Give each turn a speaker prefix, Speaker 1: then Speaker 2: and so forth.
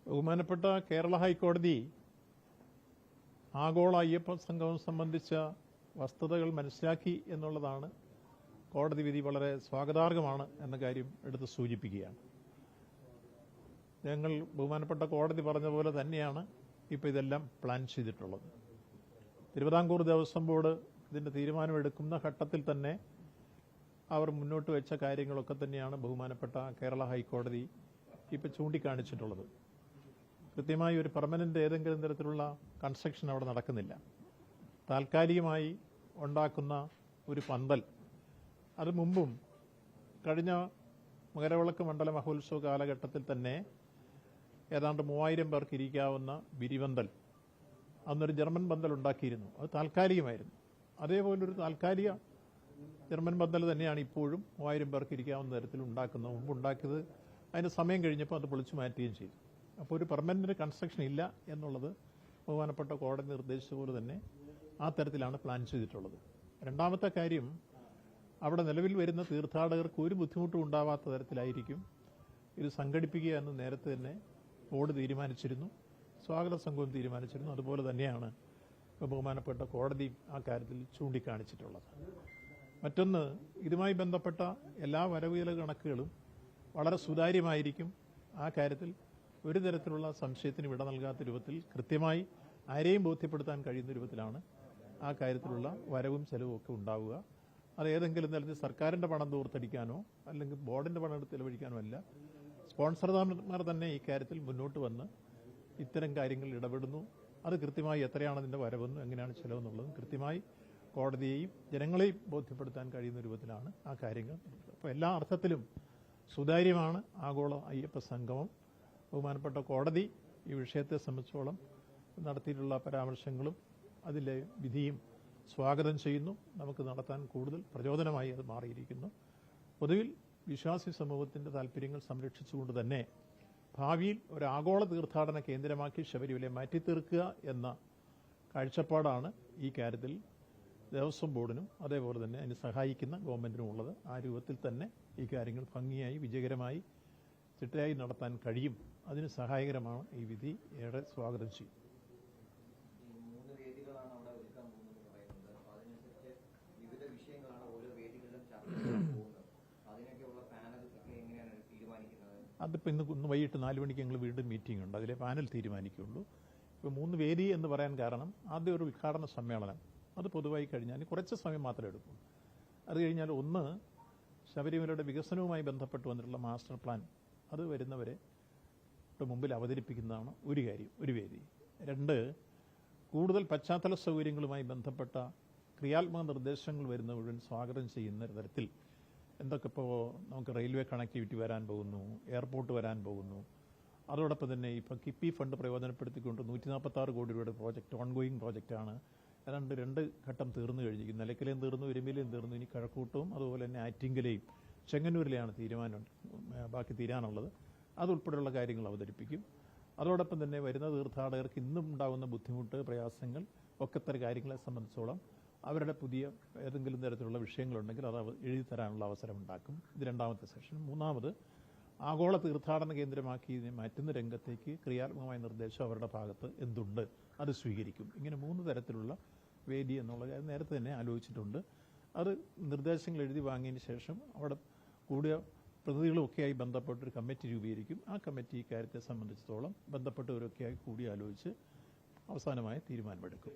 Speaker 1: ബഹുമാനപ്പെട്ട കേരള ഹൈക്കോടതി ആഗോള അയ്യപ്പ സംഗമം സംബന്ധിച്ച വസ്തുതകൾ മനസ്സിലാക്കി എന്നുള്ളതാണ് കോടതി വിധി. വളരെ സ്വാഗതാർഹമാണ് എന്ന കാര്യം എടുത്ത് സൂചിപ്പിക്കുകയാണ്. ഞങ്ങൾ ബഹുമാനപ്പെട്ട കോടതി പറഞ്ഞ പോലെ തന്നെയാണ് ഇപ്പോൾ ഇതെല്ലാം പ്ലാൻ ചെയ്തിട്ടുള്ളത്. തിരുവിതാംകൂർ ദേവസ്വം ബോർഡ് ഇതിൻ്റെ തീരുമാനമെടുക്കുന്ന ഘട്ടത്തിൽ തന്നെ അവർ മുന്നോട്ട് വെച്ച കാര്യങ്ങളൊക്കെ തന്നെയാണ് ബഹുമാനപ്പെട്ട കേരള ഹൈക്കോടതി ഇപ്പോൾ ചൂണ്ടിക്കാണിച്ചിട്ടുള്ളത്. കൃത്യമായി ഒരു പെർമനന്റ് ഏതെങ്കിലും തരത്തിലുള്ള കൺസ്ട്രക്ഷൻ അവിടെ നടക്കുന്നില്ല. താൽക്കാലികമായി ഉണ്ടാക്കുന്ന ഒരു പന്തൽ, അത് മുമ്പും കഴിഞ്ഞ മകരവിളക്ക് മണ്ഡല മഹോത്സവ കാലഘട്ടത്തിൽ തന്നെ ഏതാണ്ട് 3000 പേർക്ക് ഇരിക്കാവുന്ന വിരിപന്തൽ, അന്നൊരു ജർമ്മൻ പന്തൽ ഉണ്ടാക്കിയിരുന്നു. അത് താൽക്കാലികമായിരുന്നു. അതേപോലൊരു താൽക്കാലിക ജർമ്മൻ പന്തൽ തന്നെയാണ് ഇപ്പോഴും 3000 പേർക്ക് ഇരിക്കാവുന്ന തരത്തിൽ ഉണ്ടാക്കുന്നത്. മുമ്പ് ഉണ്ടാക്കിയത് അതിന് സമയം കഴിഞ്ഞപ്പോൾ അത് പൊളിച്ചു മാറ്റുകയും ചെയ്തു. അപ്പോൾ ഒരു പെർമനന്റ് കൺസ്ട്രക്ഷൻ ഇല്ല എന്നുള്ളത് ബഹുമാനപ്പെട്ട കോടതി നിർദ്ദേശിച്ച പോലെ തന്നെ ആ തരത്തിലാണ് പ്ലാൻ ചെയ്തിട്ടുള്ളത്. രണ്ടാമത്തെ കാര്യം, അവിടെ നിലവിൽ വരുന്ന തീർത്ഥാടകർക്ക് ഒരു ബുദ്ധിമുട്ടും ഉണ്ടാവാത്ത തരത്തിലായിരിക്കും ഇത് സംഘടിപ്പിക്കുക എന്ന് നേരത്തെ തന്നെ ബോർഡ് തീരുമാനിച്ചിരുന്നു, സ്വാഗത സംഘവും തീരുമാനിച്ചിരുന്നു. അതുപോലെ തന്നെയാണ് ബഹുമാനപ്പെട്ട കോടതി ആ കാര്യത്തിൽ ചൂണ്ടിക്കാണിച്ചിട്ടുള്ളത്. മറ്റൊന്ന്, ഇതുമായി ബന്ധപ്പെട്ട എല്ലാ വരവുചെലവ് കണക്കുകളും വളരെ സുതാര്യമായിരിക്കും. ആ കാര്യത്തിൽ ഒരു തരത്തിലുള്ള സംശയത്തിന് വിട നൽകാത്ത രൂപത്തിൽ കൃത്യമായി ആരെയും ബോധ്യപ്പെടുത്താൻ കഴിയുന്ന രൂപത്തിലാണ് ആ കാര്യത്തിലുള്ള വരവും ചെലവും ഒക്കെ ഉണ്ടാവുക. അത് ഏതെങ്കിലും തരത്തിൽ സർക്കാരിന്റെ പണം ദൂർത്തടിക്കാനോ അല്ലെങ്കിൽ ബോർഡിന്റെ പണം എടുത്ത് ചെലവഴിക്കാനോ അല്ല. സ്പോൺസർമാർ തന്നെ ഈ കാര്യത്തിൽ മുന്നോട്ട് വന്ന് ഇത്തരം കാര്യങ്ങളിൽ ഇടപെടുന്നു. അത് കൃത്യമായി എത്രയാണ് അതിന്റെ വരവെന്നും എങ്ങനെയാണ് ചെലവെന്നുള്ളതും കൃത്യമായി കോടതിയെയും ജനങ്ങളെയും ബോധ്യപ്പെടുത്താൻ കഴിയുന്ന രൂപത്തിലാണ് ആ കാര്യങ്ങൾ. അപ്പോൾ എല്ലാ അർത്ഥത്തിലും സുതാര്യമാണ് ആഗോള അയ്യപ്പ സംഗമം. ബഹുമാനപ്പെട്ട കോടതി ഈ വിഷയത്തെ സംബന്ധിച്ചോളം നടത്തിയിട്ടുള്ള പരാമർശങ്ങളും അതിലെ വിധിയും സ്വാഗതം ചെയ്യുന്നു. നമുക്ക് നടത്താൻ കൂടുതൽ പ്രചോദനമായി അത് മാറിയിരിക്കുന്നു. പൊതുവിൽ വിശ്വാസി സമൂഹത്തിന്റെ താൽപര്യങ്ങൾ സംരക്ഷിച്ചുകൊണ്ട് തന്നെ ഭാവിയിൽ ഒരു ആഗോള തീർത്ഥാടന കേന്ദ്രമാക്കി ശബരിമലയെ മാറ്റിത്തീർക്കുക എന്ന കാഴ്ചപ്പാടാണ് ഈ കാര്യത്തിൽ ദേവസ്വം ബോർഡിനും അതേപോലെ തന്നെ അതിന് സഹായിക്കുന്ന ഗവൺമെന്റിനും ഉള്ളത്. ആ രൂപത്തിൽ തന്നെ ഈ കാര്യങ്ങൾ ഭംഗിയായി വിജയകരമായി ചിട്ടയായി നടത്താൻ കഴിയും. അതിന് സഹായകരമാണ് ഈ വിധി. ഏറെ സ്വാഗതം ചെയ്യും. അതിപ്പോൾ ഇന്ന് വൈകിട്ട് 4 മണിക്ക് ഞങ്ങൾ വീണ്ടും മീറ്റിംഗ് ഉണ്ട്. അതിലെ പാനൽ തീരുമാനിക്കുകയുള്ളൂ. ഇപ്പോൾ 3 വേദി എന്ന് പറയാൻ കാരണം, ആദ്യം ഒരു ഉദ്ഘാടന സമ്മേളനം, അത് പൊതുവായി കഴിഞ്ഞാൽ കുറച്ച് സമയം മാത്രമേ എടുക്കൂ. അത് കഴിഞ്ഞാൽ ഒന്ന്, ശബരിമലയുടെ വികസനവുമായി ബന്ധപ്പെട്ട് വന്നിട്ടുള്ള മാസ്റ്റർ പ്ലാൻ, അത് വരുന്നവരെ മുമ്പിൽ അവതരിപ്പിക്കുന്നതാണ് ഒരു കാര്യം, ഒരു വേദി. 2, കൂടുതൽ പശ്ചാത്തല സൗകര്യങ്ങളുമായി ബന്ധപ്പെട്ട ക്രിയാത്മക നിർദ്ദേശങ്ങൾ വരുന്ന മുഴുവൻ സ്വാഗതം ചെയ്യുന്ന തരത്തിൽ എന്തൊക്കെ ഇപ്പോൾ നമുക്ക് റെയിൽവേ കണക്ടിവിറ്റി വരാൻ പോകുന്നു, എയർപോർട്ട് വരാൻ പോകുന്നു. അതോടൊപ്പം തന്നെ ഇപ്പോൾ കിഫ്ബി ഫണ്ട് പ്രയോജനപ്പെടുത്തിക്കൊണ്ട് 146 കോടി രൂപയുടെ പ്രോജക്റ്റ്, ഓൺഗോയിങ് പ്രോജക്റ്റാണ്. ഏതാണ്ട് 2 ഘട്ടം തീർന്നു കഴിഞ്ഞിരിക്കുന്നു. നിലയ്ക്കലെയും തീർന്നു, എരുമേലിയും തീർന്നു. ഇനി കഴക്കൂട്ടവും അതുപോലെ തന്നെ ആറ്റിങ്കലെയും ചെങ്ങന്നൂരിലെയാണ് തീരുമാനം ബാക്കി തീരാനുള്ളത്. അതുൾപ്പെടെയുള്ള കാര്യങ്ങൾ അവതരിപ്പിക്കും. അതോടൊപ്പം തന്നെ വരുന്ന തീർത്ഥാടകർക്ക് ഇന്നും ഉണ്ടാകുന്ന ബുദ്ധിമുട്ട്, പ്രയാസങ്ങൾ ഒക്കെ തരം കാര്യങ്ങളെ സംബന്ധിച്ചോളം അവരുടെ പുതിയ ഏതെങ്കിലും തരത്തിലുള്ള വിഷയങ്ങളുണ്ടെങ്കിൽ അത് എഴുതി തരാനുള്ള അവസരം ഉണ്ടാക്കും. ഇത് 2ാമത്തെ സെഷൻ. 3ാമത്, ആഗോള തീർത്ഥാടന കേന്ദ്രമാക്കി ഇതിനെ മാറ്റുന്ന രംഗത്തേക്ക് ക്രിയാത്മകമായ നിർദ്ദേശം അവരുടെ ഭാഗത്ത് എന്തുണ്ട് അത് സ്വീകരിക്കും. ഇങ്ങനെ 3 തരത്തിലുള്ള വേദി എന്നുള്ള കാര്യം നേരത്തെ തന്നെ ആലോചിച്ചിട്ടുണ്ട്. അത് നിർദ്ദേശങ്ങൾ എഴുതി വാങ്ങിയതിന് ശേഷം അവിടെ കൂടിയ പ്രതിനിധികളുമൊക്കെയായി ബന്ധപ്പെട്ടൊരു കമ്മിറ്റി രൂപീകരിക്കും. ആ കമ്മിറ്റി ഇക്കാര്യത്തെ സംബന്ധിച്ചിടത്തോളം ബന്ധപ്പെട്ടവരൊക്കെയായി കൂടി ആലോചിച്ച് അവസാനമായ തീരുമാനമെടുക്കും.